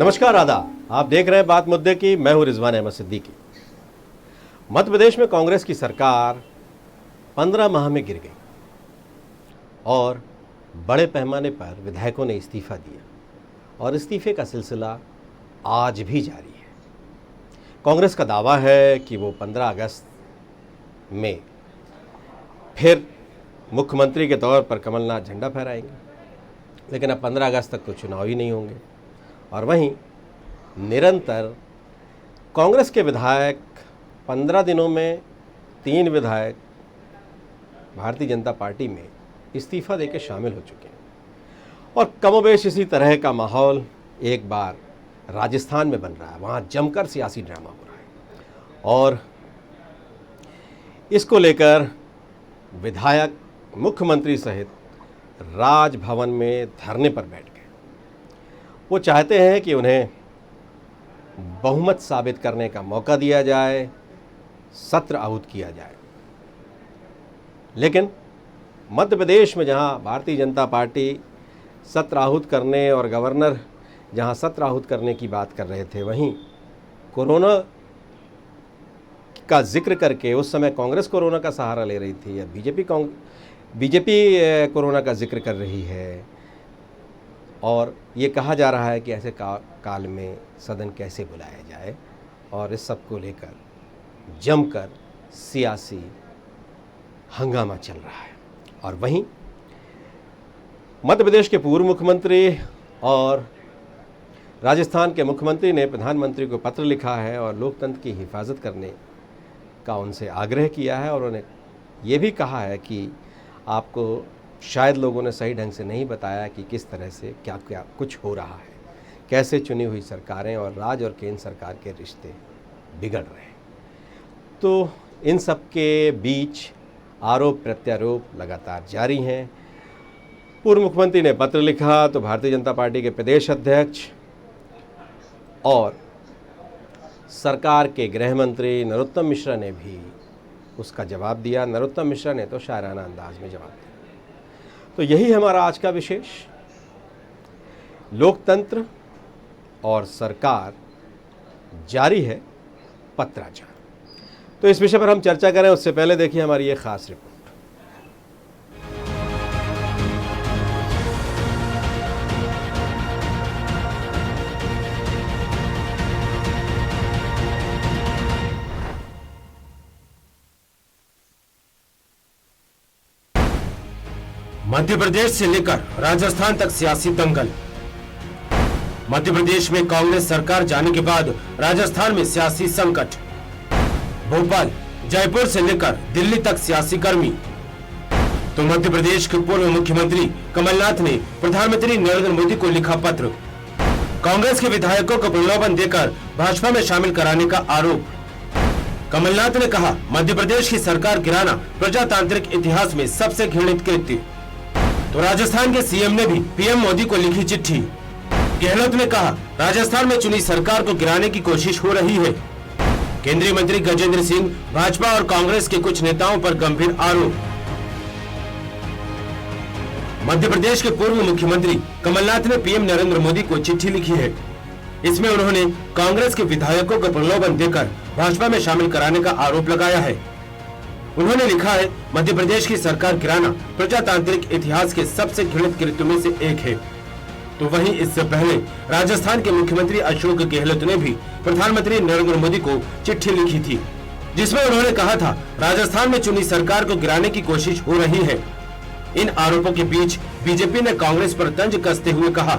नमस्कार, आदाब। आप देख रहे हैं बात मुद्दे की। मैं हूं रिजवान अहमद सिद्दीकी। मध्य प्रदेश में कांग्रेस की सरकार 15 माह में गिर गई और बड़े पैमाने पर विधायकों ने इस्तीफा दिया और इस्तीफे का सिलसिला आज भी जारी है। कांग्रेस का दावा है कि वो 15 अगस्त में फिर मुख्यमंत्री के तौर पर कमलनाथ झंडा फहराएंगे, लेकिन अब 15 अगस्त तक तो चुनाव ही नहीं होंगे। और वहीं निरंतर कांग्रेस के विधायक 15 दिनों में 3 विधायक भारतीय जनता पार्टी में इस्तीफा देकर शामिल हो चुके हैं। और कमोबेश इसी तरह का माहौल एक बार राजस्थान में बन रहा है। वहाँ जमकर सियासी ड्रामा हो रहा है और इसको लेकर विधायक मुख्यमंत्री सहित राजभवन में धरने पर बैठ गए। वो चाहते हैं कि उन्हें बहुमत साबित करने का मौका दिया जाए, सत्र आहूत किया जाए। लेकिन मध्य प्रदेश में जहां भारतीय जनता पार्टी सत्र आहूत करने और गवर्नर जहां सत्र आहूत करने की बात कर रहे थे, वहीं कोरोना का जिक्र करके उस समय कांग्रेस कोरोना का सहारा ले रही थी या बीजेपी कोरोना का जिक्र कर रही है। और ये कहा जा रहा है कि ऐसे काल में सदन कैसे बुलाया जाए, और इस सब को लेकर जमकर सियासी हंगामा चल रहा है। और वहीं मध्य प्रदेश के पूर्व मुख्यमंत्री और राजस्थान के मुख्यमंत्री ने प्रधानमंत्री को पत्र लिखा है और लोकतंत्र की हिफाजत करने का उनसे आग्रह किया है। और उन्होंने ये भी कहा है कि आपको शायद लोगों ने सही ढंग से नहीं बताया कि किस तरह से क्या क्या कुछ हो रहा है, कैसे चुनी हुई सरकारें और राज्य और केंद्र सरकार के रिश्ते बिगड़ रहे हैं। तो इन सब के बीच आरोप प्रत्यारोप लगातार जारी हैं। पूर्व मुख्यमंत्री ने पत्र लिखा तो भारतीय जनता पार्टी के प्रदेश अध्यक्ष और सरकार के गृह मंत्री नरोत्तम मिश्रा ने भी उसका जवाब दिया। नरोत्तम मिश्रा ने तो शायराना अंदाज में जवाब दिया। तो यही हमारा आज का विशेष, लोकतंत्र और सरकार जारी है पत्राचार। तो इस विषय पर हम चर्चा करें उससे पहले देखिए हमारी ये खास रिपोर्ट। मध्य प्रदेश से लेकर राजस्थान तक सियासी दंगल। मध्य प्रदेश में कांग्रेस सरकार जाने के बाद राजस्थान में सियासी संकट। भोपाल, जयपुर से लेकर दिल्ली तक सियासी गर्मी। तो मध्य प्रदेश के पूर्व मुख्यमंत्री कमलनाथ ने प्रधानमंत्री नरेंद्र मोदी को लिखा पत्र। कांग्रेस के विधायकों को प्रलोभन देकर भाजपा में शामिल कराने का आरोप। कमलनाथ ने कहा, मध्य प्रदेश की सरकार गिराना प्रजातांत्रिक इतिहास में सबसे घृणित कृत्य। तो राजस्थान के सीएम ने भी पीएम मोदी को लिखी चिट्ठी। गहलोत ने कहा, राजस्थान में चुनी सरकार को गिराने की कोशिश हो रही है। केंद्रीय मंत्री गजेंद्र सिंह, भाजपा और कांग्रेस के कुछ नेताओं पर गंभीर आरोप। मध्य प्रदेश के पूर्व मुख्यमंत्री कमलनाथ ने पीएम नरेंद्र मोदी को चिट्ठी लिखी है। इसमें उन्होंने कांग्रेस के विधायकों को प्रलोभन देकर भाजपा में शामिल कराने का आरोप लगाया है। उन्होंने लिखा है, मध्य प्रदेश की सरकार गिराना प्रजातांत्रिक इतिहास के सबसे घृणित कृत्यों में से एक है। तो वहीं इससे पहले राजस्थान के मुख्यमंत्री अशोक गहलोत ने भी प्रधानमंत्री नरेंद्र मोदी को चिट्ठी लिखी थी, जिसमें उन्होंने कहा था, राजस्थान में चुनी सरकार को गिराने की कोशिश हो रही है। इन आरोपों के बीच बीजेपी ने कांग्रेस पर तंज कसते हुए कहा,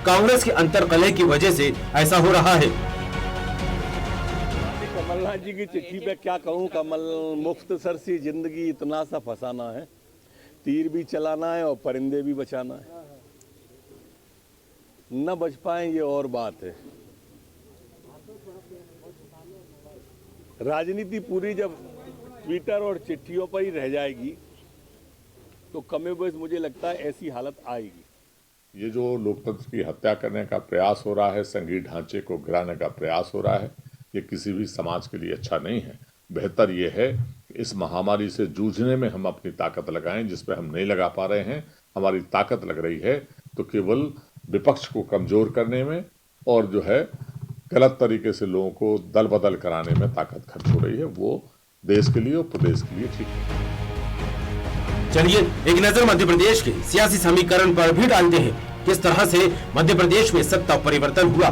कांग्रेस की अंतर्कलह की वजह से ऐसा हो रहा है। कमलनाथ जी की चिट्ठी पे क्या कहूँ, कमल मुख्तसर सी जिंदगी इतना सा फसाना है, तीर भी चलाना है और परिंदे भी बचाना है। न बच पाए ये और बात है। राजनीति पूरी जब ट्विटर और चिट्ठियों पर ही रह जाएगी तो कमोबेश मुझे लगता है ऐसी हालत आएगी। ये जो लोकतंत्र की हत्या करने का प्रयास हो रहा है, संघीय ढांचे को गिराने का प्रयास हो रहा है, ये किसी भी समाज के लिए अच्छा नहीं है। बेहतर ये है कि इस महामारी से जूझने में हम अपनी ताकत लगाएं, जिस पे हम नहीं लगा पा रहे हैं। हमारी ताकत लग रही है तो केवल विपक्ष को कमजोर करने में, और जो है गलत तरीके से लोगों को दल बदल कराने में ताकत खर्च हो रही है, वो देश के लिए और प्रदेश के लिए ठीक नहीं। चलिए एक नजर मध्य प्रदेश के सियासी समीकरण पर भी डालते हैं, किस तरह से मध्य प्रदेश में सत्ता परिवर्तन हुआ।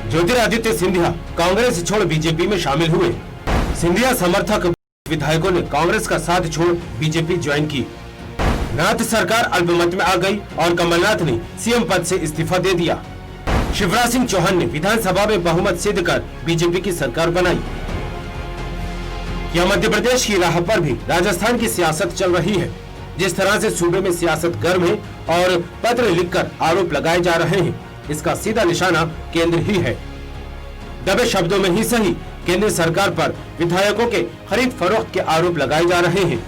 ज्योतिरादित्य सिंधिया कांग्रेस छोड़ बीजेपी में शामिल हुए। सिंधिया समर्थक विधायकों ने कांग्रेस का साथ छोड़ बीजेपी ज्वाइन की। नाथ सरकार अल्पमत में आ गई और कमलनाथ ने सीएम पद से इस्तीफा दे दिया। शिवराज सिंह चौहान ने विधानसभा में बहुमत सिद्ध कर बीजेपी की सरकार बनाई। यह मध्य प्रदेश की राह पर भी राजस्थान की सियासत चल रही है। जिस तरह से सूबे में सियासत गर्म है और पत्र लिखकर आरोप लगाए जा रहे हैं, इसका सीधा निशाना केंद्र ही है। दबे शब्दों में ही सही, केंद्र सरकार पर विधायकों के खरीद फरोख्त के आरोप लगाए जा रहे हैं।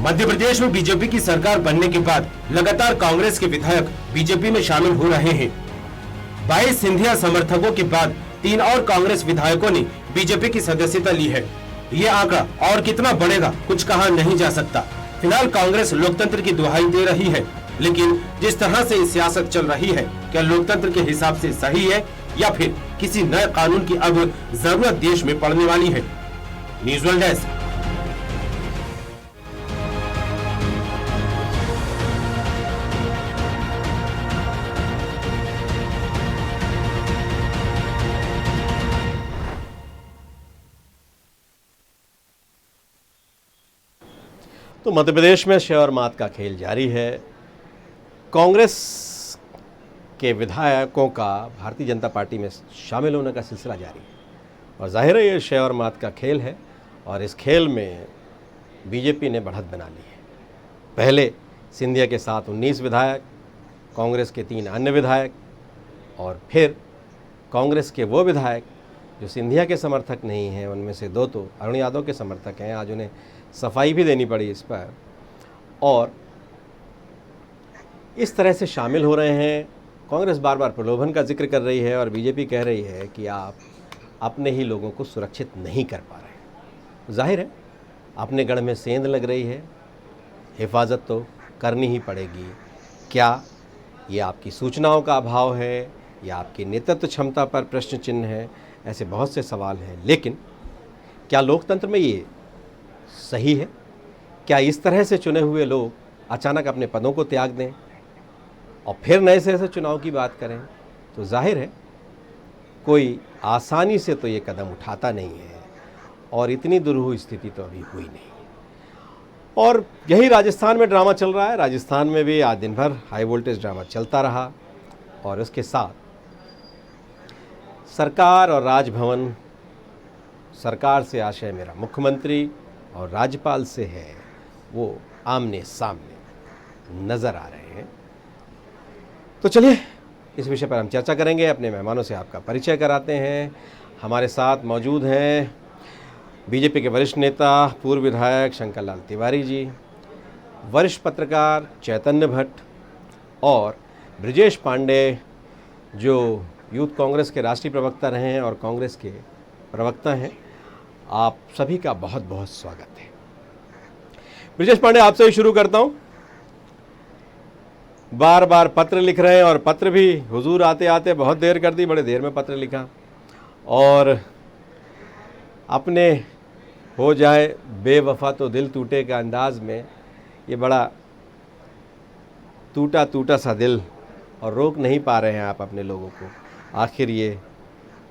मध्य प्रदेश में बीजेपी की सरकार बनने के बाद लगातार कांग्रेस के विधायक बीजेपी में शामिल हो रहे हैं। 22 सिंधिया समर्थकों के बाद 3 और कांग्रेस विधायकों ने बीजेपी की सदस्यता ली है। ये आंकड़ा और कितना बढ़ेगा कुछ कहा नहीं जा सकता। फिलहाल कांग्रेस लोकतंत्र की दुहाई दे रही है, लेकिन जिस तरह से सियासत चल रही है, क्या लोकतंत्र के हिसाब से सही है या फिर किसी नए कानून की अब जरूरत देश में पड़ने वाली है। News world desk. तो मध्य प्रदेश में शय और मात का खेल जारी है। कांग्रेस के विधायकों का भारतीय जनता पार्टी में शामिल होने का सिलसिला जारी है और जाहिर है ये शय और मात का खेल है और इस खेल में बीजेपी ने बढ़त बना ली है। पहले सिंधिया के साथ 19 विधायक, कांग्रेस के 3 अन्य विधायक और फिर कांग्रेस के वो विधायक जो सिंधिया के समर्थक नहीं हैं, उनमें से 2 तो अरुण यादव के समर्थक हैं। आज उन्हें सफाई भी देनी पड़ी इस पर और इस तरह से शामिल हो रहे हैं। कांग्रेस बार बार प्रलोभन का जिक्र कर रही है और बीजेपी कह रही है कि आप अपने ही लोगों को सुरक्षित नहीं कर पा रहे। जाहिर है अपने गढ़ में सेंध लग रही है, हिफाजत तो करनी ही पड़ेगी। क्या ये आपकी सूचनाओं का अभाव है या आपकी नेतृत्व क्षमता पर प्रश्न चिन्ह है? ऐसे बहुत से सवाल हैं, लेकिन क्या लोकतंत्र में ये सही है? क्या इस तरह से चुने हुए लोग अचानक अपने पदों को त्याग दें और फिर नए सिरे से चुनाव की बात करें? तो जाहिर है कोई आसानी से तो ये कदम उठाता नहीं है और इतनी दुरूह स्थिति तो अभी हुई नहीं। और यही राजस्थान में ड्रामा चल रहा है। राजस्थान में भी आज दिन भर हाई वोल्टेज ड्रामा चलता रहा और उसके साथ सरकार और राजभवन, सरकार से आशय मेरा मुख्यमंत्री और राज्यपाल से है, वो आमने सामने नज़र आ रहे हैं। तो चलिए इस विषय पर हम चर्चा करेंगे। अपने मेहमानों से आपका परिचय कराते हैं। हमारे साथ मौजूद हैं बीजेपी के वरिष्ठ नेता, पूर्व विधायक शंकर लाल तिवारी जी, वरिष्ठ पत्रकार चैतन्य भट्ट और ब्रिजेश पांडे जो यूथ कांग्रेस के राष्ट्रीय प्रवक्ता रहे हैं और कांग्रेस के प्रवक्ता हैं। आप सभी का बहुत बहुत स्वागत है। ब्रिजेश पांडे, आपसे ही शुरू करता हूं। बार बार पत्र लिख रहे हैं और पत्र भी हुजूर आते आते बहुत देर कर दी, बड़े देर में पत्र लिखा और अपने हो जाए बेवफा तो दिल टूटे का अंदाज में ये बड़ा टूटा टूटा सा दिल और रोक नहीं पा रहे हैं आप अपने लोगों को। आखिर ये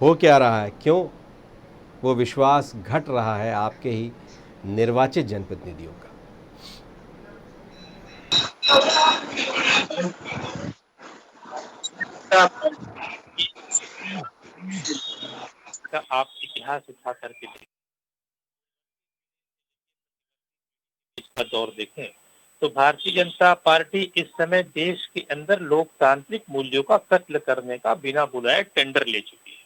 हो क्या रहा है? क्यों वो विश्वास घट रहा है आपके ही निर्वाचित जनप्रतिनिधियों का? आप इतिहास उठा करके इसका दौर देखें तो भारतीय जनता पार्टी इस समय देश के अंदर लोकतांत्रिक मूल्यों का कत्ल करने का बिना बुलाए टेंडर ले चुकी है।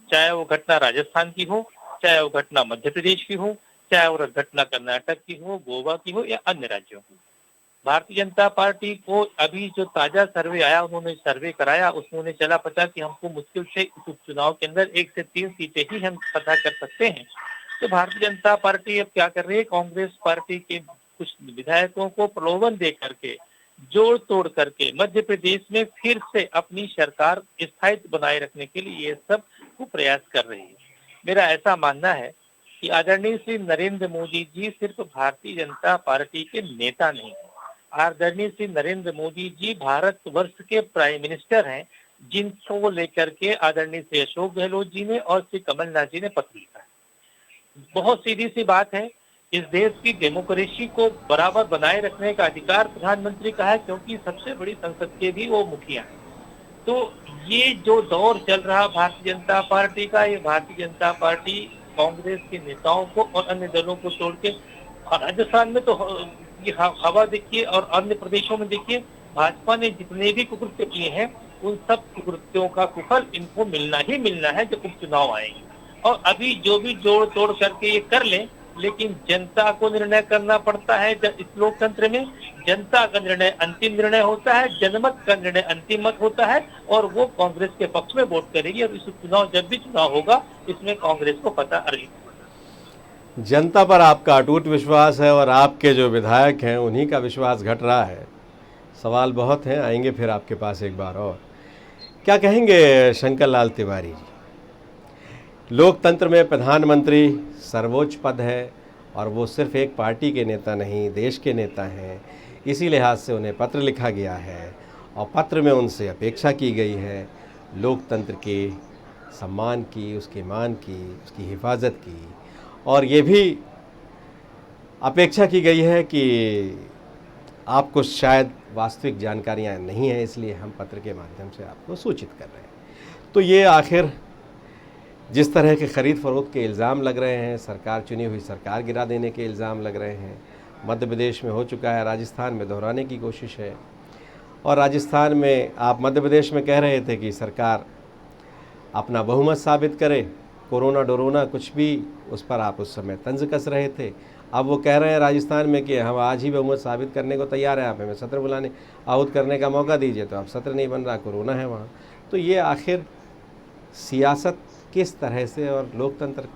चाहे वो घटना राजस्थान की हो, चाहे वो घटना मध्य प्रदेश की हो, चाहे वो घटना कर्नाटक की हो, गोवा की हो या अन्य राज्यों की। भारतीय जनता पार्टी को अभी जो ताजा सर्वे आया, उन्होंने सर्वे कराया, उसमें उन्हें चला पता कि हमको मुश्किल से इस उपचुनाव के अंदर 1 से 3 सीटें ही हम पता कर सकते हैं। तो भारतीय जनता पार्टी अब क्या कर रही है, कांग्रेस पार्टी के कुछ विधायकों को प्रलोभन दे करके जोड़ तोड़ करके मध्य प्रदेश में फिर से अपनी सरकार स्थायित्व बनाए रखने के लिए ये सब को प्रयास कर रही है। मेरा ऐसा मानना है कि आदरणीय श्री नरेंद्र मोदी जी सिर्फ भारतीय जनता पार्टी के नेता नहीं है, आदरणीय श्री नरेंद्र मोदी जी भारतवर्ष के प्राइम मिनिस्टर हैं, जिनको लेकर के आदरणीय श्री अशोक गहलोत जी ने और श्री कमलनाथ जी ने पत्र लिखा है। बहुत सीधी सी बात है, इस देश की डेमोक्रेसी को बराबर बनाए रखने का अधिकार प्रधानमंत्री का है, क्योंकि सबसे बड़ी संसद के भी वो मुखिया है। तो ये जो दौर चल रहा भारतीय जनता पार्टी का, ये भारतीय जनता पार्टी कांग्रेस के नेताओं को और अन्य दलों को छोड़ के, और राजस्थान में तो ये हवा देखिए और अन्य प्रदेशों में देखिए, भाजपा ने जितने भी कुकृत्य किए हैं उन सब कुकृत्यों का कुफल इनको मिलना ही मिलना है जब उपचुनाव आएंगे। और अभी जो भी जोड़ तोड़ करके ये कर लें, लेकिन जनता को निर्णय करना पड़ता है। इस लोकतंत्र में जनता का निर्णय अंतिम निर्णय होता है, जनमत का निर्णय अंतिम मत होता है, और वो कांग्रेस के पक्ष में वोट करेगी। और इस चुनाव जब भी चुनाव होगा इसमें कांग्रेस को पता अर्जित होगा। जनता पर आपका अटूट विश्वास है और आपके जो विधायक हैं उन्हीं का विश्वास घट रहा है। सवाल बहुत हैं, आएंगे फिर आपके पास एक बार और। क्या कहेंगे शंकर लाल तिवारी जी? लोकतंत्र में प्रधानमंत्री सर्वोच्च पद है और वो सिर्फ एक पार्टी के नेता नहीं, देश के नेता हैं। इसी लिहाज से उन्हें पत्र लिखा गया है और पत्र में उनसे अपेक्षा की गई है लोकतंत्र के सम्मान की, उसके मान की, उसकी हिफाजत की, और ये भी अपेक्षा की गई है कि आपको शायद वास्तविक जानकारियाँ नहीं हैं, इसलिए हम पत्र के माध्यम से आपको सूचित कर रहे हैं। तो ये आखिर जिस तरह के ख़रीद फरोख्त के इल्ज़ाम लग रहे हैं, सरकार चुनी हुई सरकार गिरा देने के इल्ज़ाम लग रहे हैं, मध्य प्रदेश में हो चुका है, राजस्थान में दोहराने की कोशिश है। और राजस्थान में आप मध्य प्रदेश में कह रहे थे कि सरकार अपना बहुमत साबित करे, कोरोना डोरोना कुछ भी उस पर आप उस समय तंज कस रहे थे। अब वो कह रहे हैं राजस्थान में कि हम आज ही बहुमत साबित करने को तैयार हैं, आप हमें सत्र बुलाने आहूत करने का मौका दीजिए, तो अब सत्र नहीं बन रहा, कोरोना है वहाँ। तो ये आखिर सियासत किस तरह से और लोकतंत्र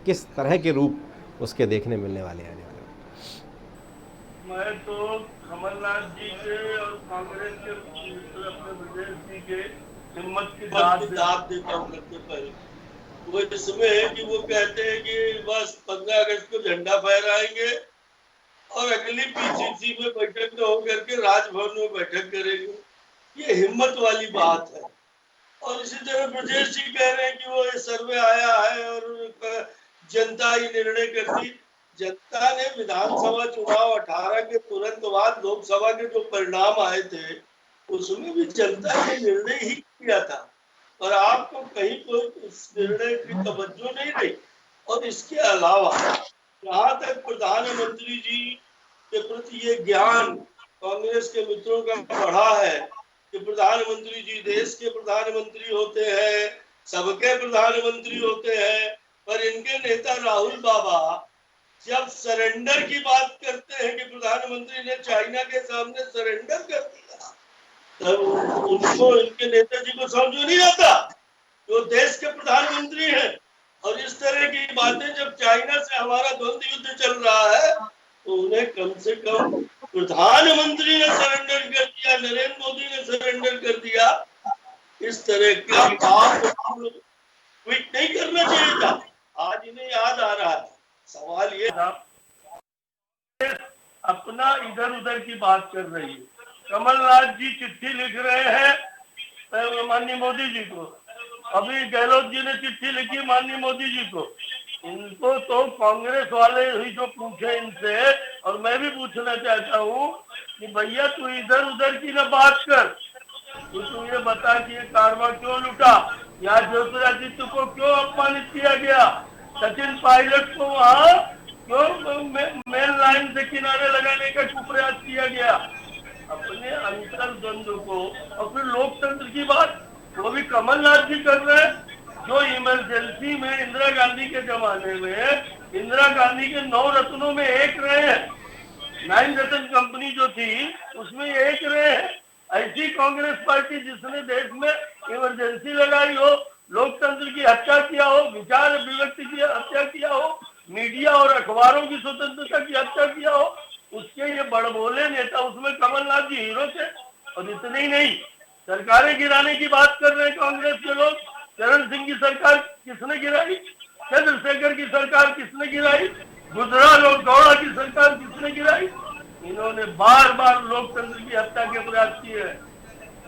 किस तरह के रूप उसके देखने मिलने वाले आने वाले? मैं तो कमलनाथ जी के और कांग्रेस के अपने प्रदेश जी के हिम्मत की दाद देता हूँ। सबसे पहले वो इसमें है कि वो कहते हैं कि बस 15 अगस्त को झंडा फहराएंगे और अगली पीसीसी में बैठक न होकर के राजभवन में बैठक करेंगे। ये हिम्मत वाली बात है। और इसी तरह ब्रजेश जी कह रहे हैं कि वो सर्वे आया है और जनता ही निर्णय करती। जनता ने विधानसभा चुनाव 18 के तुरंत बाद लोकसभा के जो परिणाम आए थे उसमें भी जनता ने निर्णय ही किया था, और आपको कहीं कोई इस निर्णय की तवज्जो नहीं रही। और इसके अलावा जहाँ तक प्रधानमंत्री जी के प्रति ये ज्ञान कांग्रेस के मित्रों का बढ़ा है कि प्रधानमंत्री जी देश के प्रधानमंत्री होते हैं, सबके प्रधानमंत्री होते हैं, पर इनके नेता राहुल बाबा जब सरेंडर की बात करते हैं कि प्रधानमंत्री ने चाइना के सामने सरेंडर कर दिया, तब उनको इनके नेताजी को समझ नहीं आता वो देश के प्रधानमंत्री हैं। और इस तरह की बातें जब चाइना से हमारा द्वंद्व युद्ध चल रहा है तो उन्हें कम से कम प्रधानमंत्री ने सरेंडर कर दिया, नरेंद्र मोदी ने सरेंडर कर दिया, इस तरह का काम ट्वीट नहीं करना चाहिए था। आज इन्हें याद आ रहा है। सवाल ये था, अपना इधर उधर की बात कर रही है। कमलनाथ जी चिट्ठी लिख रहे हैं माननीय मोदी जी को, अभी गहलोत जी ने चिट्ठी लिखी माननीय मोदी जी को। इनको तो कांग्रेस वाले ही जो पूछे इनसे, और मैं भी पूछना चाहता हूँ कि भैया तू इधर उधर की ना बात कर, तू ये बता कि ये कारवा क्यों लुटा, यहाँ ज्योतिरादित्य को क्यों अपमानित किया गया, सचिन पायलट को वहाँ क्यों मेन लाइन से किनारे लगाने का प्रयास किया गया। अपने अंतर द्वंद्व को और फिर लोकतंत्र की बात वो भी कमलनाथ जी कर रहे हैं, जो इमरजेंसी में इंदिरा गांधी के जमाने में इंदिरा गांधी के 9 रत्नों में एक रहे हैं, 9 रत्न कंपनी जो थी उसमें एक रहे हैं। ऐसी कांग्रेस पार्टी जिसने देश में इमरजेंसी लगाई हो, लोकतंत्र की हत्या किया हो, विचार अभिव्यक्ति की हत्या किया हो, मीडिया और अखबारों की स्वतंत्रता की हत्या किया हो, उसके ये बड़बोले नेता, उसमें कमलनाथ जी हीरो थे। और इतने ही नहीं, सरकारें गिराने की बात कर रहे हैं कांग्रेस के लोग। चरण सिंह की सरकार किसने गिराई? चंद्रशेखर की सरकार किसने गिराई? गुजराल और गौड़ा की सरकार किसने गिराई? इन्होंने बार बार लोकतंत्र की हत्या के प्रयास किए हैं।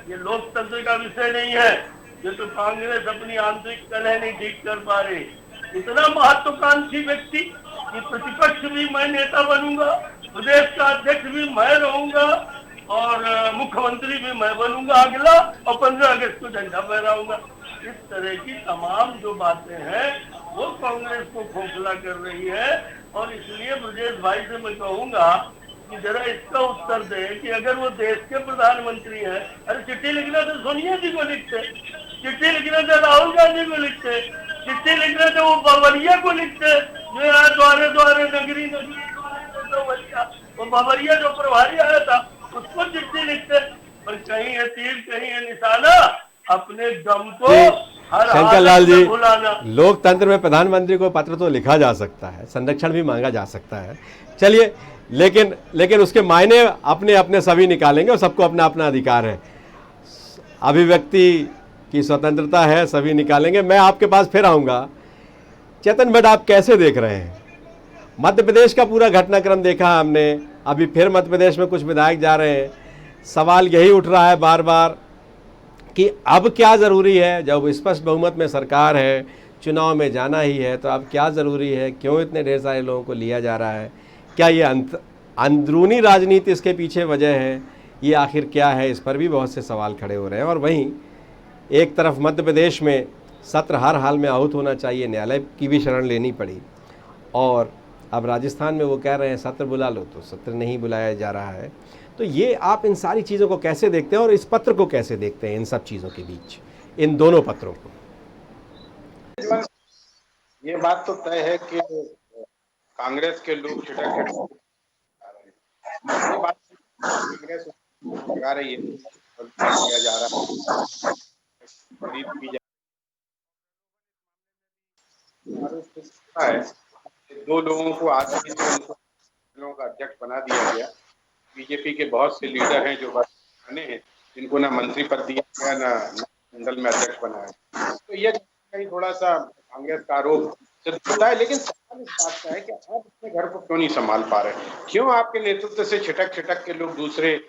ये लोकतंत्र का विषय नहीं है, ये तो कांग्रेस अपनी आंतरिक कलह नहीं ठीक कर पा रही। इतना महत्वाकांक्षी व्यक्ति कि प्रतिपक्ष भी मैं नेता बनूंगा, प्रदेश का अध्यक्ष भी मैं रहूंगा और मुख्यमंत्री भी मैं बनूंगा अगला, और 15 अगस्त को झंडा फहराऊंगा। इस तरह की तमाम जो बातें हैं वो कांग्रेस को खोखला कर रही है। और इसलिए ब्रजेश भाई से मैं कहूंगा कि जरा इसका उत्तर दे कि अगर वो देश के प्रधानमंत्री हैं, अरे चिट्ठी लिखना तो सोनिया जी को लिखते, चिट्ठी लिखना तो राहुल गांधी को लिखते, चिट्ठी लिखना तो वो बावरिया को लिखते जो यहाँ द्वारे द्वारे नगरी नगरी वो बावरिया जो प्रभारी आया था उसको चिट्ठी लिखते। पर कहीं है तीर कहीं है निशाना, अपने दम को हर शंकर लाल जी, भुलाना। लोकतंत्र में प्रधानमंत्री को पत्र तो लिखा जा सकता है, संरक्षण भी मांगा जा सकता है, चलिए, लेकिन उसके मायने अपने अपने सभी निकालेंगे और सबको अपना अपना अधिकार है, अभिव्यक्ति की स्वतंत्रता है, सभी निकालेंगे। मैं आपके पास फिर आऊँगा। चेतन भट्ट, आप कैसे देख रहे हैं? मध्य प्रदेश का पूरा घटनाक्रम देखा हमने, अभी फिर मध्य प्रदेश में कुछ विधायक जा रहे हैं। सवाल यही उठ रहा है बार बार कि अब क्या ज़रूरी है, जब स्पष्ट बहुमत में सरकार है, चुनाव में जाना ही है, तो अब क्या ज़रूरी है, क्यों इतने ढेर सारे लोगों को लिया जा रहा है, क्या ये अंदरूनी राजनीति इसके पीछे वजह है, ये आखिर क्या है? इस पर भी बहुत से सवाल खड़े हो रहे हैं। और वहीं एक तरफ मध्य प्रदेश में सत्र हर हाल में आहूत होना चाहिए, न्यायालय की भी शरण लेनी पड़ी, और अब राजस्थान में वो कह रहे हैं सत्र बुला लो, तो सत्र नहीं बुलाया जा रहा है। तो ये आप इन सारी चीज़ों को कैसे देखते हैं और इस पत्र को कैसे देखते हैं, इन सब चीज़ों के बीच, इन दोनों पत्रों को? ये बात तो तय है कि कांग्रेस के लोग छिटक ये बात कांग्रेस लगा रही है, किया जा रहा है। दो लोगों को आसानी से उनको का अध्यक्ष बना दिया गया। बीजेपी के बहुत से लीडर हैं जो बने हैं, जिनको ना मंत्री पद दिया गया, ना मंडल में अध्यक्ष बनाया। तो ये कहीं थोड़ा सा कांग्रेस का आरोप सिद्ध होता है। लेकिन सवाल इस बात का है कि आप अपने घर को क्यों नहीं संभाल पा रहे? क्यों आपके नेतृत्व से छिटक छिटक के लोग दूसरे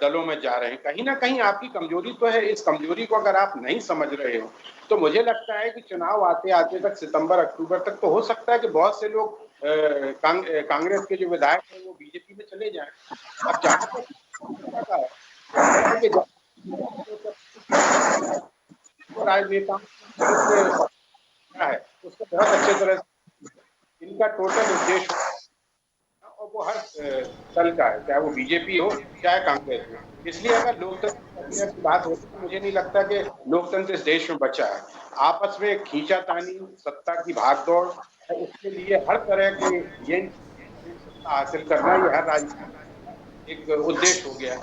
दलों में जा रहे हैं? कहीं ना कहीं आपकी कमजोरी तो है। इस कमजोरी को अगर आप नहीं समझ रहे हो तो मुझे लगता है कि चुनाव आते आते तक, सितंबर अक्टूबर तक, तो हो सकता है कि बहुत से लोग कांग्रेस के जो विधायक हैं वो बीजेपी में चले जाएं। अब जहाँ तक राजनेता है उसको बहुत अच्छे तरह से इनका टोटल उद्देश्य और वो हर दल का है, चाहे वो बीजेपी हो चाहे कांग्रेस हो। इसलिए अगर लोकतंत्र की बात होती तो मुझे नहीं लगता कि लोकतंत्र इस देश में बचा है। आपस में खींचातानी, सत्ता की भागदौड़, उसके लिए हर तरह के ये सत्ता हासिल करना, ये हर राज्य एक उद्देश्य हो गया है।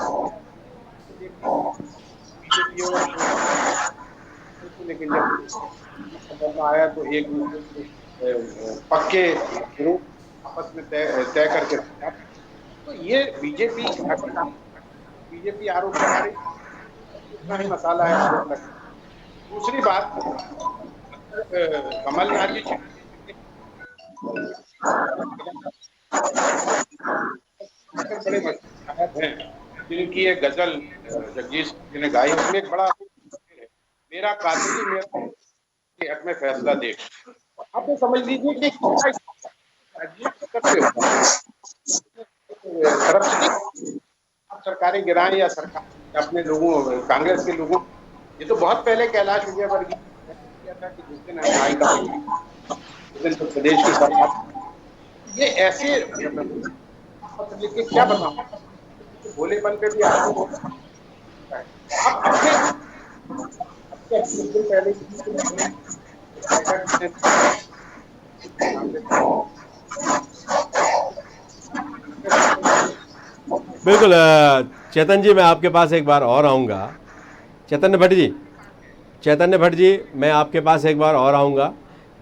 लेकिन जब आया तो एक पक्के ग्रुप आपस में तय करके, तो ये बीजेपी आरोप लगा रही, इतना ही मसाला है। दूसरी बात, कमलनाथ जी बड़े मशहूर हैं, जिनकी एक गजल जगजीत सिंह ने गाई, उसमें एक बड़ा मेरा कातिल मेरे हक में फैसला दे। आप तो समझ लीजिए कि आप सरकारें गिराएं या सरकार अपने लोगों, कांग्रेस के लोगों, ये तो बहुत पहले कैलाश विजयवर्गीय किया था कि जिस दिन तो प्रदेश की सरकार ये ऐसे पत्र लिख के क्या बताऊं, भोलेपन पे भी आपको आप पहले बिल्कुल। चेतन जी, मैं आपके पास एक बार और आऊँगा। चैतन्य भट्ट जी, मैं आपके पास एक बार और आऊँगा।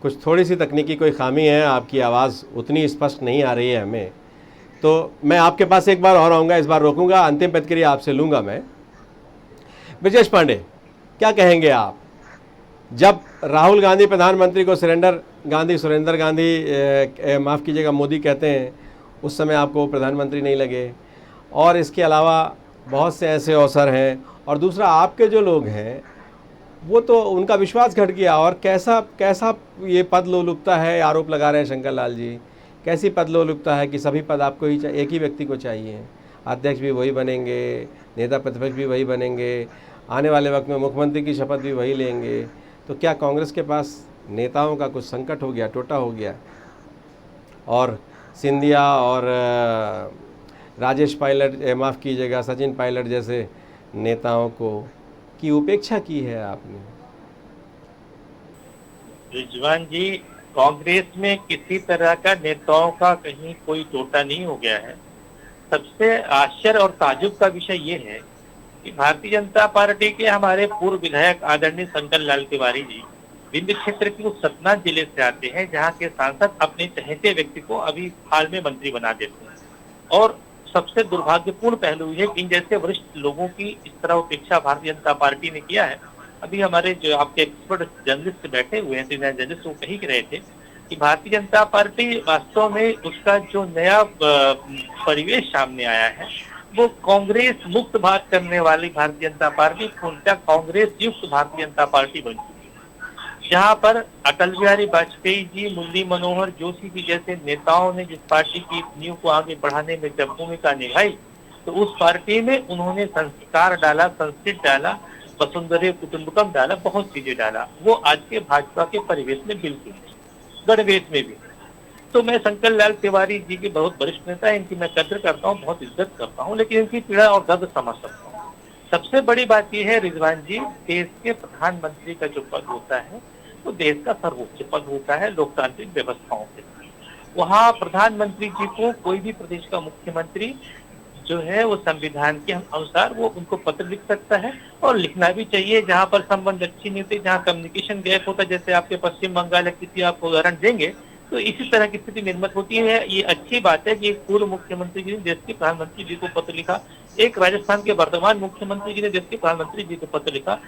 कुछ थोड़ी सी तकनीकी कोई खामी है, आपकी आवाज़ उतनी स्पष्ट नहीं आ रही है हमें, तो मैं आपके पास एक बार और आऊँगा, इस बार रोकूंगा, अंतिम प्रतिक्रिया आपसे लूँगा मैं। ब्रजेश पांडे, क्या कहेंगे आप? जब राहुल गांधी प्रधानमंत्री को सुरेंद्र गांधी माफ़ कीजिएगा मोदी कहते हैं, उस समय आपको प्रधानमंत्री नहीं लगे, और इसके अलावा बहुत से ऐसे अवसर हैं, और दूसरा आपके जो लोग हैं वो तो उनका विश्वास घट गया, और कैसा ये पद लोलुपता है, आरोप लगा रहे हैं शंकर लाल जी, कैसी पद लोलुपता है कि सभी पद आपको ही एक ही व्यक्ति को चाहिए, अध्यक्ष भी वही बनेंगे, नेता प्रतिपक्ष भी वही बनेंगे, आने वाले वक्त में मुख्यमंत्री की शपथ भी वही लेंगे। तो क्या कांग्रेस के पास नेताओं का कुछ संकट हो गया, टोटा हो गया, और सिंधिया और राजेश पायलट, माफ़ कीजिएगा सचिन पायलट जैसे नेताओं को की उपेक्षा की है आपने? रिजवान जी, कांग्रेस में किसी तरह का नेताओं का कहीं कोई टोटा नहीं हो गया है। सबसे आश्चर्य और ताजुब का विषय ये है कि भारतीय जनता पार्टी के हमारे पूर्व विधायक आदरणीय शंकर लाल तिवारी जी विंध्य क्षेत्र के उस सतना जिले से आते हैं जहां के सांसद अपने चहेते व्यक्ति को अभी हाल में मंत्री बना देते हैं। और सबसे दुर्भाग्यपूर्ण पहलू है कि इन जैसे वरिष्ठ लोगों की इस तरह उपेक्षा भारतीय जनता पार्टी ने किया है। अभी हमारे जो आपके एक्सपर्ट जर्नलिस्ट बैठे हुए हैं, सीनियर जर्नलिस्ट, वो कही रहे थे कि भारतीय जनता पार्टी वास्तव में उसका जो नया परिवेश सामने आया है वो कांग्रेस मुक्त बात करने वाली भारतीय जनता पार्टी पूर्णतः कांग्रेस युक्त भारतीय जनता पार्टी बन चुकी है, जहां पर अटल बिहारी वाजपेयी जी, मुरली मनोहर जोशी जी जैसे नेताओं ने जिस पार्टी की नींव को आगे बढ़ाने में जब भूमिका निभाई, तो उस पार्टी में उन्होंने संस्कार डाला, संस्कृत डाला, वसुंधरा कुटुंबकम डाला, बहुत चीजें डाला। वो आज के भाजपा के परिवेश में बिल्कुल गणवेश में भी। तो मैं शंकर लाल तिवारी जी के बहुत वरिष्ठ नेता है, इनकी मैं कद्र करता हूँ, बहुत इज्जत करता हूँ, लेकिन इनकी पीड़ा और दर्द समझ सकता हूँ। सबसे बड़ी बात यह है रिजवान जी, देश के प्रधानमंत्री का जो पद होता है तो देश का सर्वोच्च पद होता है लोकतांत्रिक व्यवस्थाओं के। वहाँ प्रधानमंत्री जी को कोई भी प्रदेश का मुख्यमंत्री जो है वो संविधान के अनुसार वो उनको पत्र लिख सकता है, और लिखना भी चाहिए। जहाँ पर संबंध अच्छी नहीं होते, जहाँ कम्युनिकेशन गैप होता है, जैसे आपके पश्चिम बंगाल या किसी आप उदाहरण देंगे, तो इसी तरह की स्थिति निर्मित होती है। ये अच्छी बात है कि एक पूर्व मुख्यमंत्री जी ने देश के प्रधानमंत्री जी को पत्र लिखा, एक राजस्थान के वर्तमान मुख्यमंत्री जी ने देश के प्रधानमंत्री जी को पत्र लिखा।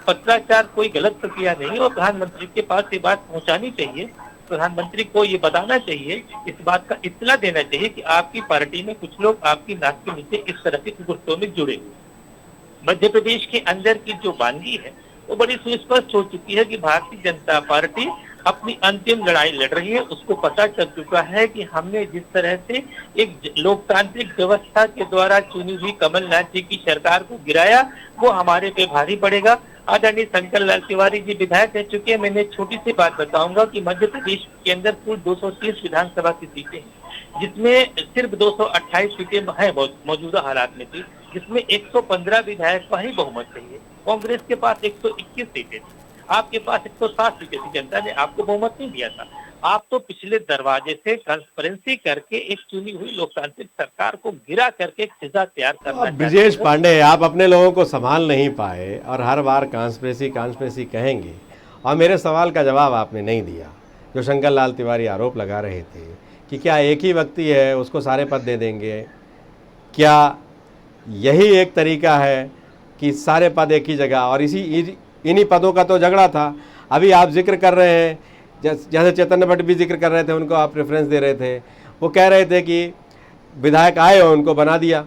पत्राचार कोई गलत प्रक्रिया नहीं, और प्रधानमंत्री के पास ये बात पहुंचानी चाहिए। प्रधानमंत्री को ये बताना चाहिए, इस बात का इत्तला देना चाहिए कि आपकी पार्टी में कुछ लोग आपकी नाक के नीचे इस तरह के गुस्सों में जुड़े हुए। मध्य प्रदेश के अंदर की जो वानगी है वो बड़ी सुस्पष्ट हो चुकी है कि भारतीय जनता पार्टी अपनी अंतिम लड़ाई लड़ रही है। उसको पता चल चुका है कि हमने जिस तरह से एक लोकतांत्रिक व्यवस्था के द्वारा चुनी हुई कमलनाथ जी की सरकार को गिराया, वो हमारे पे भारी पड़ेगा। आदरणीय शंकर लाल तिवारी जी विधायक रह चुके हैं। मैंने छोटी सी बात बताऊंगा कि मध्य प्रदेश के अंदर कुल 230 विधानसभा की सीटें हैं, जिसमें सिर्फ 228 सीटें हैं मौजूदा हालात में थी, जिसमें 115 विधायक का ही बहुमत चाहिए। कांग्रेस के पास 121 सीटें थी, आपके पास 107 सीटें थी। जनता ने आपको बहुमत नहीं दिया था। आप तो पिछले दरवाजे से ट्रांसपेरेंसी करके एक चुनी हुई लोकतांत्रिक सरकार को गिरा करके एक फिजा तैयार करना। ब्रजेश पांडे, आप अपने लोगों को संभाल नहीं पाए और हर बार कॉन्स्पिरेसी कहेंगे, और मेरे सवाल का जवाब आपने नहीं दिया। जो शंकर लाल तिवारी आरोप लगा रहे थे कि क्या एक ही व्यक्ति है उसको सारे पद दे देंगे, क्या यही एक तरीका है कि सारे पद एक ही जगह, और इन्हीं पदों का तो झगड़ा था। अभी आप जिक्र कर रहे हैं, जैसे चैतन्य भट्ट भी जिक्र कर रहे थे, उनको आप रेफरेंस दे रहे थे, वो कह रहे थे कि विधायक आए और उनको बना दिया।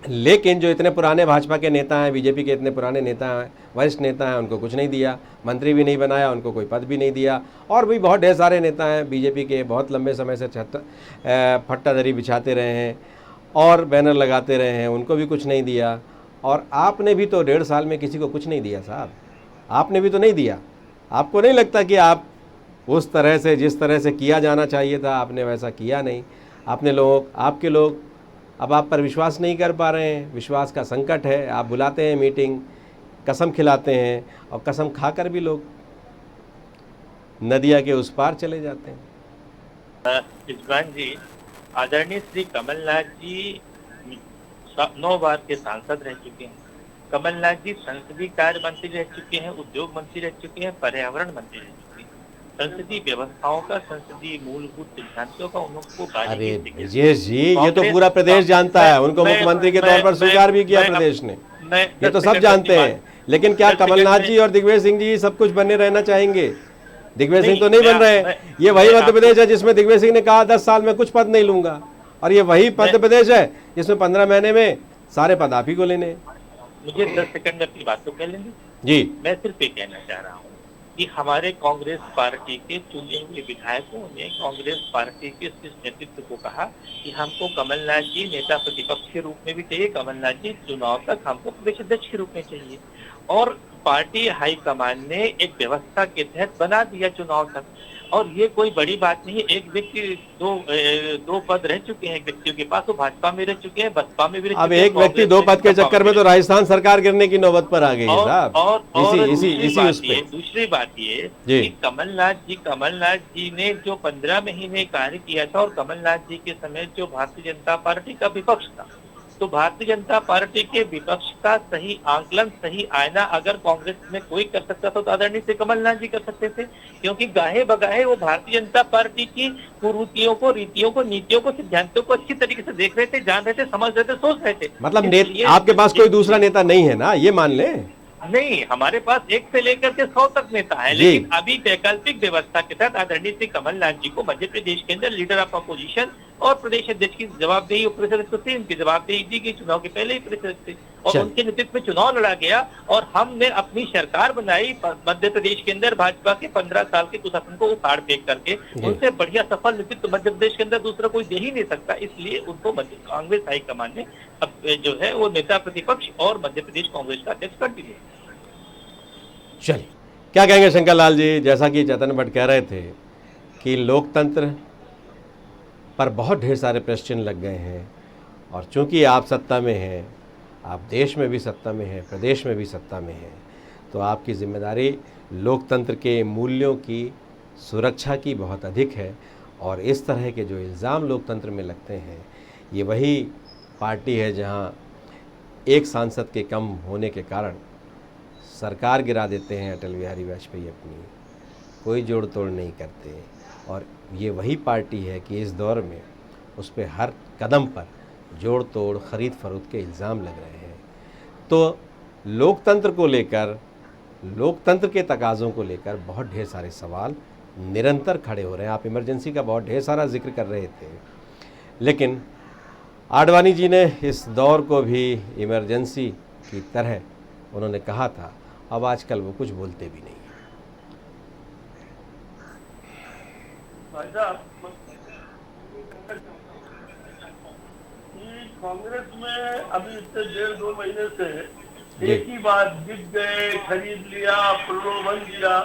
लेकिन जो इतने पुराने भाजपा के नेता हैं, बीजेपी के इतने पुराने नेता हैं, वरिष्ठ नेता हैं, उनको कुछ नहीं दिया, मंत्री भी नहीं बनाया, उनको कोई पद भी नहीं दिया। और भी बहुत ढेर सारे नेता हैं बीजेपी के, बहुत लंबे समय से फट्टादरी बिछाते रहे हैं और बैनर लगाते रहे हैं, उनको भी कुछ नहीं दिया। और आपने भी तो 1.5 साल में किसी को कुछ नहीं दिया साहब, आपने भी तो नहीं दिया। आपको नहीं लगता कि आप उस तरह से, जिस तरह से किया जाना चाहिए था, आपने वैसा किया नहीं। आपके लोग अब आप पर विश्वास नहीं कर पा रहे हैं, विश्वास का संकट है। आप बुलाते हैं मीटिंग, कसम खिलाते हैं, और कसम खाकर भी लोग नदिया के उस पार चले जाते हैं। इजबान जी, आदरणीय श्री कमलनाथ जी 9 बार के सांसद रह चुके हैं। कमलनाथ जी संसदीय कार्य मंत्री रह चुके हैं, उद्योग मंत्री रह चुके हैं, पर्यावरण मंत्री रह चुके हैं। संसदीय व्यवस्थाओं का, संसदीय मूलभूत सिद्धांतों का उनको अरे बारीकी से ब्रजेश जी, ये तो कांग्रेस- पूरा प्रदेश जानता है, उनको मैं- मुख्यमंत्री के मैं- तौर पर स्वीकार भी किया मैं- प्रदेश ने, मैं ये तो 10 सब सेकंड जानते अपनी हैं। लेकिन क्या 10 सेकंड कमलनाथ में- जी और दिग्विजय सिंह जी सब कुछ बने रहना चाहेंगे? दिग्विजय सिंह नहीं, तो नहीं बन रहे। मैं- ये वही मैं मध्य आपको- प्रदेश है जिसमें दिग्विजय सिंह ने कहा 10 साल में कुछ पद नहीं लूंगा, और ये वही मध्य प्रदेश है जिसमें 15 महीने में सारे पद आप ही को लेने हैं। मुझे 10 सेकंड में अपनी बात तो कह लेंगे। जी, मैं सिर्फ ये कहना चाह रहा हूँ कि हमारे कांग्रेस पार्टी के चुने हुए विधायकों ने कांग्रेस पार्टी के शीर्ष नेतृत्व को कहा कि हमको कमलनाथ जी नेता प्रतिपक्ष के रूप में भी चाहिए, कमलनाथ जी चुनाव तक हमको प्रदेश अध्यक्ष के रूप में चाहिए, और पार्टी हाईकमान ने एक व्यवस्था के तहत बना दिया चुनाव तक। और ये कोई बड़ी बात नहीं है। एक व्यक्ति दो पद रह चुके हैं एक व्यक्तियों के पास, वो भाजपा में रह चुके हैं, बसपा में भी रह अब चुके हैं, एक व्यक्ति कांग्रेस दो में, पद के सपा चक्कर में भी तो राजस्थान सरकार गिरने की नौबत पर आ गई है और साहब। इसी उस पे दूसरी बात ये जी। कि कमलनाथ जी ने जो 15 महीने कार्य किया था, और कमलनाथ जी के समय जो भारतीय जनता पार्टी का विपक्ष था, तो भारतीय जनता पार्टी के विपक्ष का सही आंकलन, सही आईना अगर कांग्रेस में कोई कर सकता था तो आदरणीय से कमलनाथ जी कर सकते थे, क्योंकि गाहे बगाहे वो भारतीय जनता पार्टी की कुरीतियों को, रीतियों को, नीतियों को, सिद्धांतों को अच्छी तरीके से देख रहे थे, जान रहे थे, समझ रहे थे, सोच रहे थे। मतलब इसलिए- आपके पास कोई दूसरा नेता नहीं है ना, ये मान लें। नहीं, हमारे पास 1 से लेकर के 100 तक नेता है, जी। लेकिन अभी वैकल्पिक व्यवस्था के तहत आदरणीय श्री कमलनाथ जी को मध्य प्रदेश के अंदर लीडर ऑफ अपोजिशन और प्रदेश अध्यक्ष की जवाबदेही, प्रदेश अध्यक्ष को उनकी जवाबदेही दी गई चुनाव के पहले ही प्रदेश अध्यक्ष, और चल। उनके नेतृत्व में चुनाव लड़ा गया, और हमने अपनी सरकार बनाई मध्य प्रदेश के अंदर भाजपा के 15 साल के कुशासन को उखाड़ फेंक करके। उनसे बढ़िया सफल नेतृत्व मध्य प्रदेश के अंदर दूसरा कोई दे ही नहीं सकता, इसलिए उनको कांग्रेस हाईकमान ने अब जो है वो नेता प्रतिपक्ष और मध्य प्रदेश कांग्रेस का अध्यक्ष कर दिया। चलिए, क्या कहेंगे शंकर लाल जी? जैसा कि चेतन भट्ट कह रहे थे कि लोकतंत्र पर बहुत ढेर सारे प्रश्न लग गए हैं, और चूंकि आप सत्ता में हैं, आप देश में भी सत्ता में हैं, प्रदेश में भी सत्ता में हैं, तो आपकी जिम्मेदारी लोकतंत्र के मूल्यों की सुरक्षा की बहुत अधिक है। और इस तरह के जो इल्ज़ाम लोकतंत्र में लगते हैं, ये वही पार्टी है जहां एक सांसद के कम होने के कारण सरकार गिरा देते हैं अटल बिहारी वाजपेयी, अपनी कोई जोड़ तोड़ नहीं करते, और ये वही पार्टी है कि इस दौर में उस पर हर कदम पर जोड़ तोड़, ख़रीद फरोख्त के इल्ज़ाम लग रहे हैं। तो लोकतंत्र को लेकर, लोकतंत्र के तकाज़ों को लेकर बहुत ढेर सारे सवाल निरंतर खड़े हो रहे हैं। आप इमरजेंसी का बहुत ढेर सारा जिक्र कर रहे थे, लेकिन आडवाणी जी ने इस दौर को भी इमरजेंसी की तरह उन्होंने कहा था, अब आजकल वो कुछ बोलते भी नहीं हैं। भाई साहब, कांग्रेस में अभी इतने 1.5-2 महीने से एक ही बात, बिक गए, खरीद लिया, प्रलोभन दिया।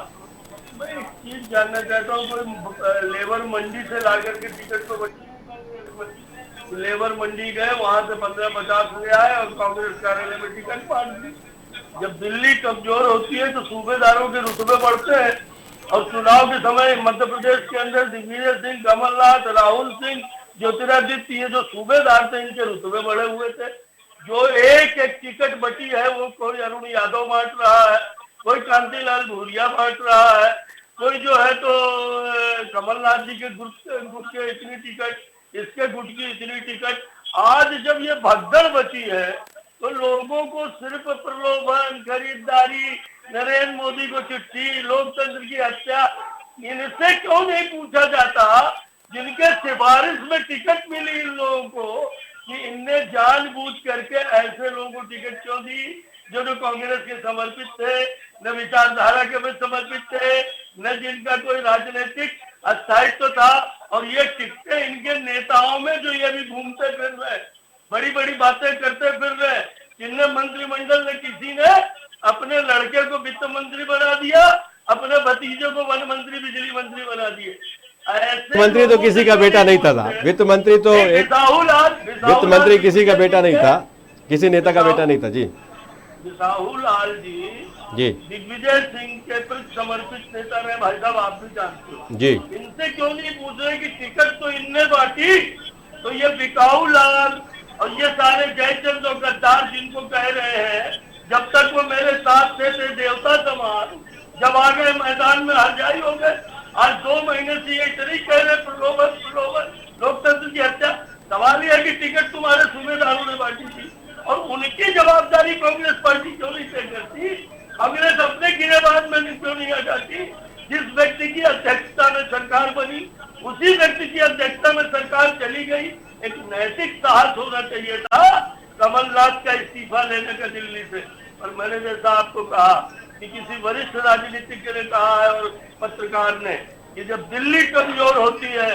मैं एक चीज जानना चाहता हूँ, कोई लेबर मंडी से ला करके टिकट तो बची, लेबर मंडी गए, वहां से 15-50 ले आए और कांग्रेस कार्यालय में टिकट बांट दी। जब दिल्ली कमजोर होती है तो सूबेदारों के रुतबे बढ़ते हैं, और चुनाव के समय मध्य प्रदेश के अंदर दिग्विजय सिंह, कमलनाथ, राहुल सिंह, ज्योतिरादित्य, ये जो सूबेदार थे, इनके रुतबे बढ़े हुए थे। जो एक एक टिकट बची है वो कोई अरुण यादव बांट रहा है, कोई कांतिलाल भूरिया बांट रहा है, कोई जो है तो कमलनाथ जी के गुट के इतनी टिकट, इसके गुट की इतनी टिकट। आज जब ये भगदड़ बची है तो लोगों को सिर्फ प्रलोभन, खरीदारी, नरेंद्र मोदी को चिट्ठी, लोकतंत्र की हत्या, इनसे क्यों नहीं पूछा जाता जिनके सिफारिश में टिकट मिली इन लोगों को, कि इनने जानबूझ करके ऐसे लोगों को टिकट क्यों दी जो न कांग्रेस के समर्पित थे, न विचारधारा के में समर्पित थे, न जिनका कोई राजनीतिक स्थायित्व था। और ये टिकटें इनके नेताओं में जो ये भी घूमते फिर रहे, बड़ी बड़ी बातें करते फिर रहे, जिनने मंत्रिमंडल ने, किसी ने अपने लड़के को वित्त मंत्री बना दिया, अपने भतीजे को वन मंत्री, बिजली मंत्री बना दिए। मंत्री तो किसी का बेटा नहीं था, वित्त मंत्री तो एक वित्त मंत्री किसी का बेटा नहीं था, किसी नेता का बेटा नहीं था। जी, बिसाहू लाल जी दिग्विजय सिंह के प्रति समर्पित नेता रहे, भाई साहब आप भी जानते हो जी। इनसे क्यों नहीं पूछ रहे कि टिकट तो इनने बांटी, तो ये बिकाऊ लाल और ये सारे जयचंद और गद्दार जिनको कह रहे हैं, जब तक वो मेरे साथ थे देवता समान, जब आ गए मैदान में हरजाई हो गए। आज 2 महीने से ये इतनी कह रहे प्रलोभन लोकतंत्र की हत्या। सवाल यह है कि टिकट तुम्हारे सूबेदारों ने बांटी थी और उनकी जवाबदारी कांग्रेस पार्टी क्यों नहीं तय करती? कांग्रेस अपने गिरेबान में क्यों नहीं आ जाती? जिस व्यक्ति की अध्यक्षता में सरकार बनी उसी व्यक्ति की अध्यक्षता में सरकार चली गई। एक नैतिक साहस होना चाहिए था कमलनाथ का इस्तीफा लेने का दिल्ली से। और मैंने जैसा आपको कहा कि किसी वरिष्ठ राजनीतिज्ञ ने कहा है और पत्रकार ने कि जब दिल्ली कमजोर होती है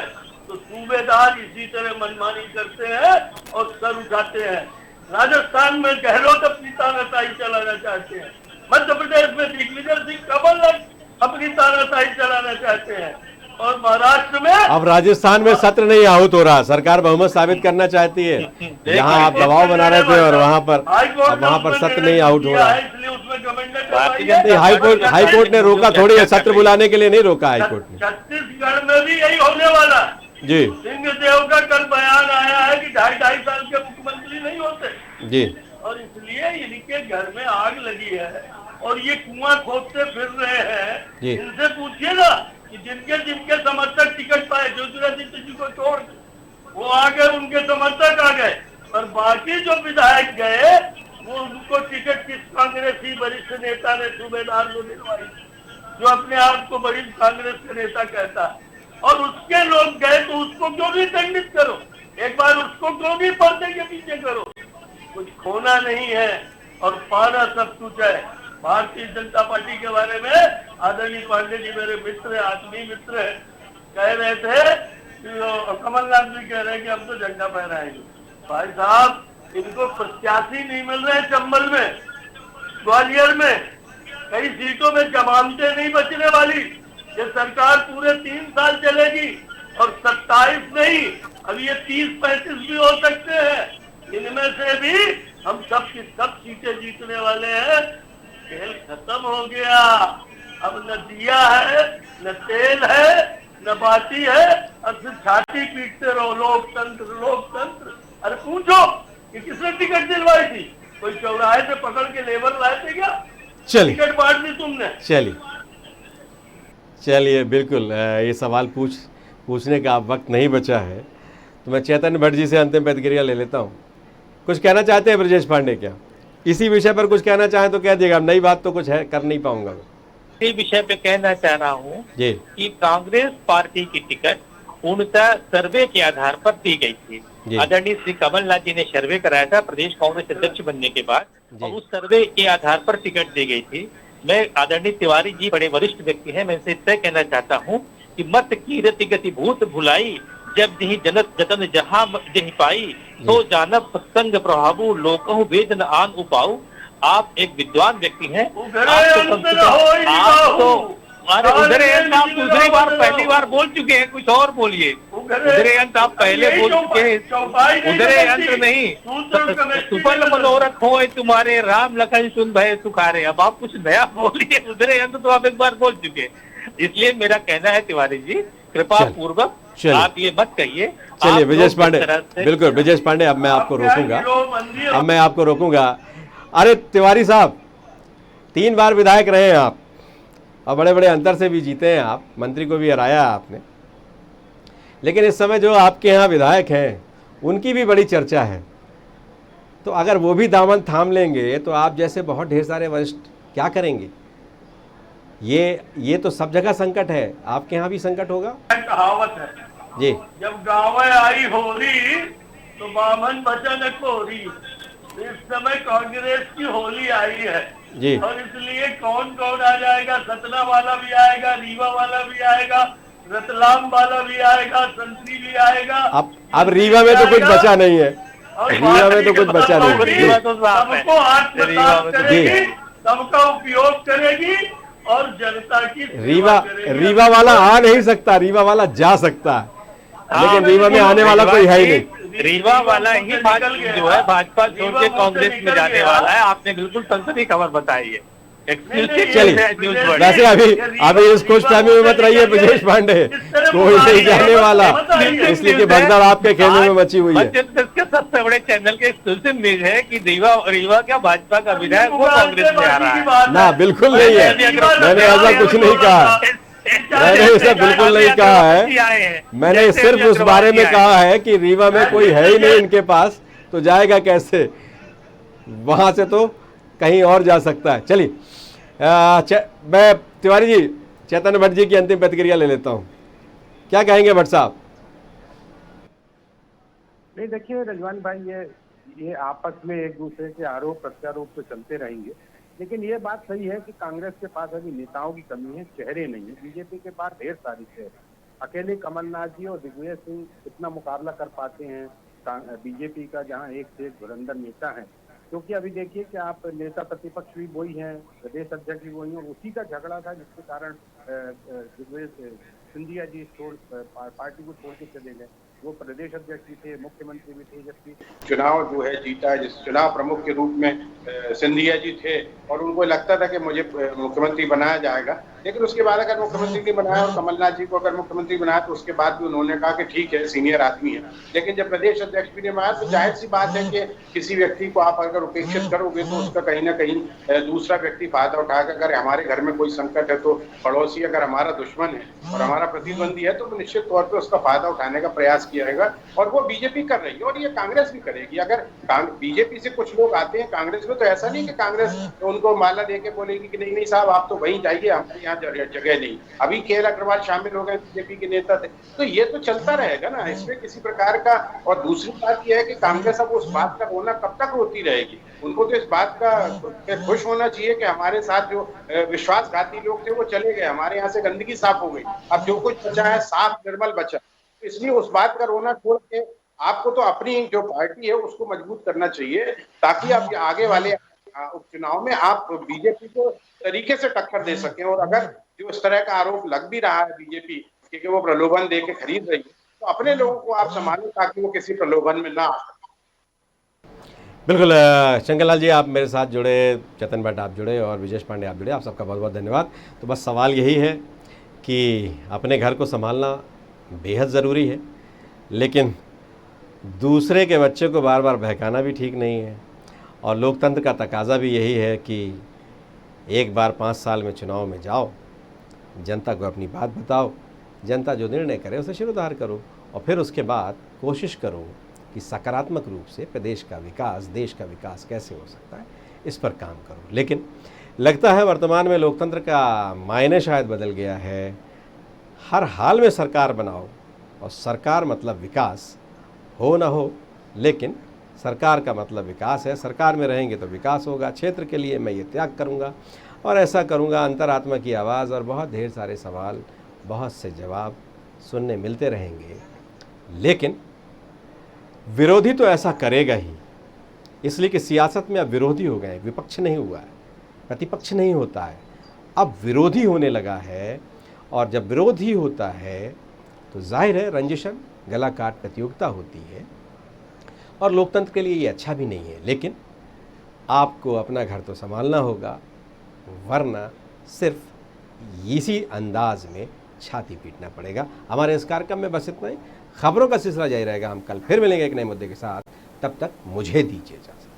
तो सूबेदार इसी तरह मनमानी करते हैं और सर उठाते हैं। राजस्थान में गहलोत अपनी तानाशाही चलाना चाहते हैं, मध्य प्रदेश में दिग्विजय सिंह कमलनाथ अपनी तानाशाही चलाना चाहते हैं और महाराष्ट्र में अब राजस्थान में सत्र नहीं आहूत हो रहा, सरकार बहुमत साबित करना चाहती है। जहां आप दबाव बना रहे थे और वहां पर सत्र नहीं आहूत हो रहा। इसलिए उसमें कमेंट हाईकोर्ट ने रोका थोड़ी है, सत्र बुलाने के लिए नहीं रोका हाईकोर्ट ने। छत्तीसगढ़ में भी यही होने वाला है जी। सिंहदेव का कल बयान आया है कि 2.5 साल के मुख्यमंत्री नहीं होते जी। और इसलिए इनके घर में आग लगी है और ये कुआं खोदते फिर रहे हैं। इनसे पूछिए ना कि जिनके समर्थक टिकट पाए, ज्योतिरादित्य जी को छोड़ वो आ गए, उनके समर्थक आ गए और बाकी जो विधायक गए वो उनको टिकट किस कांग्रेसी वरिष्ठ नेता ने सूबेदार को दिलवाई जो अपने आप को बड़ी कांग्रेस का नेता कहता है। और उसके लोग गए तो उसको क्यों नहीं दंडित करो? एक बार उसको क्यों नहीं पर्दे के पीछे करो? कुछ खोना नहीं है और पाना सब कुछ है। भारतीय जनता पार्टी के बारे में आदरणीय पांडे जी मेरे मित्र है, आत्मीय मित्र है, कह रहे थे कि कमलनाथ भी कह रहे हैं कि हम तो झंडा फहराएंगे। भाई साहब इनको प्रत्याशी नहीं मिल रहे चंबल में, ग्वालियर में, कई सीटों में जमानतें नहीं बचने वाली। ये सरकार पूरे 3 साल चलेगी और 27 नहीं, अब ये 30-35 भी हो सकते हैं। इनमें से भी हम सब की सब सीटें जीतने वाले हैं। खेल खत्म हो गया, अब न दिया है, न तेल है, न बाती है, अब सिर्फ छाती पीटते रहो लोकतंत्र। अरे पूछो कि किसने टिकट दिलवाई थी? कोई चौराहे से पकड़ के लेबर लाए थे क्या? टिकट बांट दी तुमने? चलिए बिल्कुल ये सवाल पूछने का वक्त नहीं बचा है तो मैं चैतन्य भट्ट जी से अंतिम प्रतिक्रिया ले लेता हूँ। कुछ कहना चाहते हैं ब्रजेश पांडे? क्या इसी विषय पर कुछ कहना चाहें तो कह दिएगा, नई बात तो कुछ है कर नहीं पाऊंगा। इसी विषय पे कहना चाह रहा हूँ कि कांग्रेस पार्टी की टिकट पूर्णतः सर्वे के आधार पर दी गई थी। आदरणीय श्री कमलनाथ जी ने सर्वे कराया था प्रदेश कांग्रेस अध्यक्ष बनने के बाद और उस सर्वे के आधार पर टिकट दी गई थी। मैं आदरणीय तिवारी जी बड़े वरिष्ठ व्यक्ति हैं, मैं इनसे तय कहना चाहता हूँ कि मत की रति गति भूत भुलाई जब जही जनत जतन जहां जही पाई तो जानब सत्संग प्रभावु लोकहु वेद न आन उपाऊ। आप एक विद्वान व्यक्ति हैं, आप तो उधरे अंत आप दूसरी बार पहली बार बोल चुके हैं, कुछ और बोलिए। उधरे अंत आप पहले बोल चुके हैं, उधरे अंत नहीं। सुफल मनोरथ हो तुम्हारे राम लखन सुन भय सुखारे। अब आप कुछ नया बोलिए, उधरे अंत तो आप एक बार बोल चुके। इसलिए मेरा कहना है तिवारी जी कृपा पूर्वक आप ये मत कहिए। चलिए ब्रजेश पांडे, बिल्कुल ब्रजेश पांडे, अब मैं आपको रोकूंगा। अरे तिवारी साहब 3 बार विधायक रहे हैं आप और बड़े बड़े अंतर से भी जीते हैं आप, मंत्री को भी हराया आपने, लेकिन इस समय जो आपके यहाँ विधायक हैं उनकी भी बड़ी चर्चा है। तो अगर वो भी दामन थाम लेंगे तो आप जैसे बहुत ढेर सारे वरिष्ठ क्या करेंगे? ये तो सब जगह संकट है, आपके यहाँ भी संकट होगा। कहावत है जी, जब गाँव आई होली तो बामन बचन खोरी। इस समय कांग्रेस की होली आई है जी, और इसलिए कौन कौन आ जाएगा? सतना वाला भी आएगा, रीवा वाला भी आएगा, रतलाम वाला भी आएगा, संतरी भी आएगा। अब रीवा में तो कुछ बचा नहीं है, रीवा में तो कुछ बचा नहीं है। सबको आत्मसात करेगी, सबका उपयोग करेगी और जनता की रीवा वाला आ नहीं सकता, रीवा वाला जा सकता है, लेकिन रीवा में आने वाला कोई है ही नहीं। रीवा वाला ही जो है भाजपा छोड़ के कांग्रेस में जाने वाला है। आपने बिल्कुल संसदीय खबर बताई है। चलिए वैसे अभी इस खुशफहमी में मत रहिए ब्रजेश पांडे, कोई नहीं जाने वाला, इसलिए कि भगदड़ आपके खेमे में मची हुई है। सबसे बड़े चैनल के एक्सक्लूसिव न्यूज है कि रीवा क्या भाजपा का विधायक वो कांग्रेस में आ रहा है। ना बिल्कुल नहीं है, मैंने ऐसा कुछ नहीं कहा। मैंने इसे बिल्कुल नहीं कहा है, मैंने सिर्फ उस बारे में कहा है कि रीवा में कोई है ही नहीं इनके पास, तो जाएगा कैसे, वहां से तो कहीं और जा सकता है। चलिए मैं तिवारी जी, चैतन्य भट्ट जी की अंतिम प्रतिक्रिया ले लेता हूं, क्या कहेंगे भट्ट साहब? नहीं, देखिए रजवान भाई, ये आपस में एक दूसरे के आरोप प्रत्यारोप तो चलते रहेंगे, लेकिन ये बात सही है कि कांग्रेस के पास अभी नेताओं की कमी है, चेहरे नहीं है। बीजेपी के पास ढेर सारी चेहरे, अकेले कमलनाथ जी और दिग्विजय सिंह इतना मुकाबला कर पाते हैं बीजेपी का, जहां एक से एक धुरंधर नेता है। क्योंकि अभी देखिए कि आप नेता प्रतिपक्ष भी वही हैं, प्रदेश अध्यक्ष भी वही हैं, उसी का झगड़ा था जिसके कारण दिग्विजय सिंधिया जी पार्टी को छोड़ के चले गए। वो प्रदेश अध्यक्ष भी थे, मुख्यमंत्री भी थे, जबकि चुनाव जो है जीता है, जिस चुनाव प्रमुख के रूप में सिंधिया जी थे, और उनको लगता था कि मुझे मुख्यमंत्री बनाया जाएगा। लेकिन उसके बाद अगर मुख्यमंत्री नहीं बनाया और कमलनाथ जी को अगर मुख्यमंत्री बनाया, तो उसके बाद भी उन्होंने कहा कि ठीक है, सीनियर आदमी है। लेकिन जब प्रदेश अध्यक्ष भी नहीं बनाया, तो जाहिर सी बात है कि किसी व्यक्ति को आप अगर उपेक्षित करोगे तो उसका कहीं ना कहीं दूसरा व्यक्ति फायदा उठाकर, अगर हमारे घर में कोई संकट है तो पड़ोसी अगर हमारा दुश्मन है और हमारा प्रतिद्वंदी है, तो निश्चित तौर पर उसका फायदा उठाने का प्रयास किया जाएगा। और वो बीजेपी कर रही है और ये कांग्रेस भी करेगी। अगर बीजेपी से कुछ लोग आते हैं कांग्रेस में, तो ऐसा नहीं कि कांग्रेस तो उनको माला देके बोलेगी कि नहीं नहीं साहब आप तो वहीं जाइए, हमारे यहाँ जगह नहीं। अभी के एल अग्रवाल शामिल हो गए, बीजेपी के नेता थे, तो ये तो चलता रहेगा ना, इसमें किसी प्रकार का। और दूसरी बात यह है कि कांग्रेस अब उस बात का रोना कब तक रोती रहेगी? उनको तो इस बात का खुश होना चाहिए कि हमारे साथ जो विश्वासघाती लोग थे वो चले गए, हमारे यहाँ से गंदगी साफ हो गई, अब जो कुछ बचा है साफ निर्मल बचा। इसलिए उस बात का रोना छोड़ के आपको तो अपनी जो पार्टी है उसको मजबूत करना चाहिए, ताकि आप आगे वाले उपचुनाव में आप बीजेपी को तरीके से टक्कर दे सकें। और अगर जो इस तरह का आरोप लग भी रहा है बीजेपी कि वो प्रलोभन दे के खरीद रही है, तो अपने लोगों को आप संभालें ताकि वो किसी प्रलोभन में ना आ सके। बिल्कुल शंकरलाल जी, आप मेरे साथ जुड़े, चेतन भट्ट आप जुड़े और विजेश पांडे आप जुड़े, आप सबका बहुत बहुत धन्यवाद। तो बस सवाल यही है कि अपने घर को संभालना बेहद ज़रूरी है, लेकिन दूसरे के बच्चे को बार बार बहकाना भी ठीक नहीं है। और लोकतंत्र का तकाजा भी यही है कि एक बार 5 साल में चुनाव में जाओ, जनता को अपनी बात बताओ, जनता जो निर्णय करे उसे शिरोधार्य करो, और फिर उसके बाद कोशिश करो कि सकारात्मक रूप से प्रदेश का विकास, देश का विकास कैसे हो सकता है, इस पर काम करो। लेकिन लगता है वर्तमान में लोकतंत्र का मायने शायद बदल गया है। हर हाल में सरकार बनाओ, और सरकार मतलब विकास हो ना हो, लेकिन सरकार का मतलब विकास है। सरकार में रहेंगे तो विकास होगा, क्षेत्र के लिए मैं ये त्याग करूँगा और ऐसा करूँगा, अंतरात्मा की आवाज़ और बहुत ढेर सारे सवाल, बहुत से जवाब सुनने मिलते रहेंगे। लेकिन विरोधी तो ऐसा करेगा ही, इसलिए कि सियासत में अब विरोधी हो गए, विपक्ष नहीं हुआ है, प्रतिपक्ष नहीं होता है, अब विरोधी होने लगा है। और जब विरोधी होता है तो जाहिर है रंजिशन, गला काट प्रतियोगिता होती है, और लोकतंत्र के लिए ये अच्छा भी नहीं है। लेकिन आपको अपना घर तो संभालना होगा, वरना सिर्फ इसी अंदाज में छाती पीटना पड़ेगा। हमारे इस कार्यक्रम में बस इतना ही। खबरों का सिलसिला जारी रहेगा, हम कल फिर मिलेंगे एक नए मुद्दे के साथ। तब तक मुझे दीजिए इजाज़त।